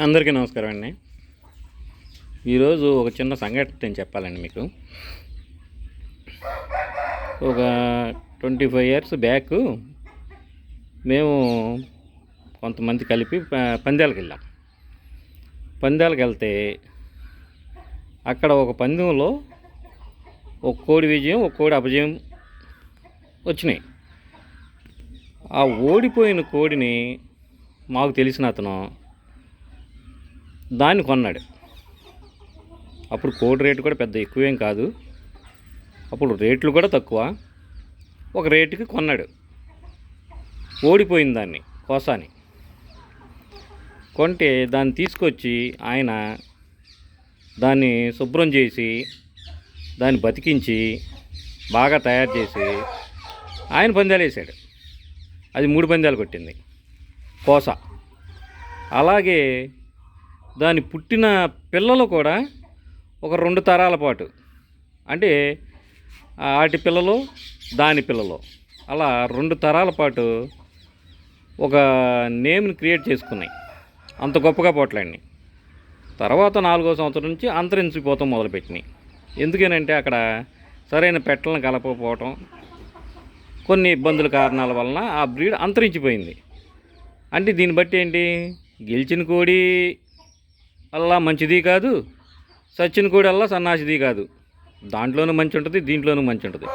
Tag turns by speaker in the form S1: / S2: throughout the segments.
S1: అందరికీ నమస్కారం అండి. ఈరోజు ఒక చిన్న సంఘటన నేను చెప్పాలండి మీకు. ఒక 25 ఇయర్స్ బ్యాక్ మేము కొంతమంది కలిపి పందాలకు వెళ్ళాం. పందాలకు వెళ్తే అక్కడ ఒక పందెంలో ఒక కోడి విజయం, ఒక కోడి అపజయం వచ్చినాయి. ఆ ఓడిపోయిన కోడిని మాకు తెలిసిన అతను దాన్ని కొన్నాడు. అప్పుడు కోడి రేటు కూడా పెద్ద ఎక్కువేం కాదు, అప్పుడు రేట్లు కూడా తక్కువ. ఒక రేటుకి కొన్నాడు. ఓడిపోయింది దాన్ని కోసాని కొంటే దాన్ని తీసుకొచ్చి ఆయన దాన్ని శుభ్రం చేసి దాన్ని బతికించి బాగా తయారు చేసి ఆయన పందాలు వేసాడు. అది 3 పందాలు కొట్టింది కోస. అలాగే దాని పుట్టిన పిల్లలు కూడా ఒక 2 తరాల పాటు, అంటే ఆటి పిల్లలు దాని పిల్లలు, అలా 2 తరాల పాటు ఒక నేమ్ని క్రియేట్ చేసుకున్నాయి. అంత గొప్పగా పోట్లాడినాయి. తర్వాత 4వ సంవత్సరం నుంచి అంతరించిపోతాం మొదలుపెట్టినాయి. ఎందుకనంటే అక్కడ సరైన పెట్టలను కలపకపోవటం, కొన్ని ఇబ్బందుల కారణాల వలన ఆ బ్రీడ్ అంతరించిపోయింది. అంటే దీన్ని బట్టి ఏంటి, గెలిచిన కోడి అల్లా మంచిది కాదు, సచ్చిన కోడి అల్లా సన్నాసిది కాదు. దాంట్లోనూ మంచి ఉంటుంది, దీంట్లోనూ మంచి ఉంటుంది.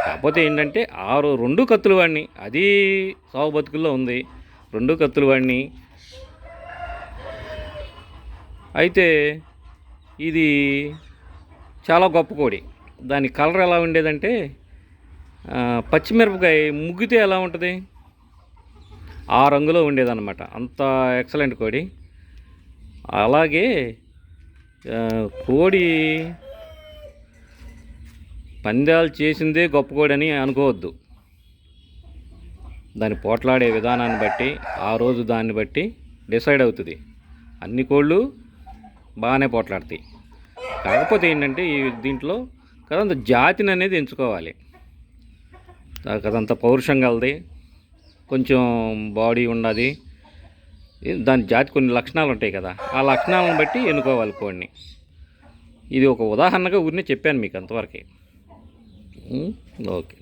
S1: కాకపోతే ఏంటంటే 2 కత్తులు వాడిని, అది సాగు బతుకుల్లో ఉంది. 2 కత్తులు వాడిని. అయితే ఇది చాలా గొప్ప కోడి. దాని కలర్ ఎలా ఉండేదంటే పచ్చిమిరపకాయ ముగ్గితే ఎలా ఉంటుంది ఆ రంగులో ఉండేదన్నమాట. అంత ఎక్సలెంట్ కోడి. అలాగే కోడి పందాలు చేసిందే గొప్ప కోడి అని అనుకోవద్దు. దాన్ని పోట్లాడే విధానాన్ని బట్టి, ఆ రోజు దాన్ని బట్టి డిసైడ్ అవుతుంది. అన్ని కోళ్ళు బాగానే పోట్లాడతాయి. కాకపోతే ఏంటంటే దీంట్లో కదంత జాతిని అనేది ఎంచుకోవాలి. కదంత పౌరుషం కలది, కొంచెం బాడీ ఉన్నది. దాని జాతి కొన్ని లక్షణాలు ఉంటాయి కదా, ఆ లక్షణాలను బట్టి ఎన్నుకోవాలి కోడిని. ఇది ఒక ఉదాహరణగా ఊరినే చెప్పాను మీకు అంతవరకే. ఓకే.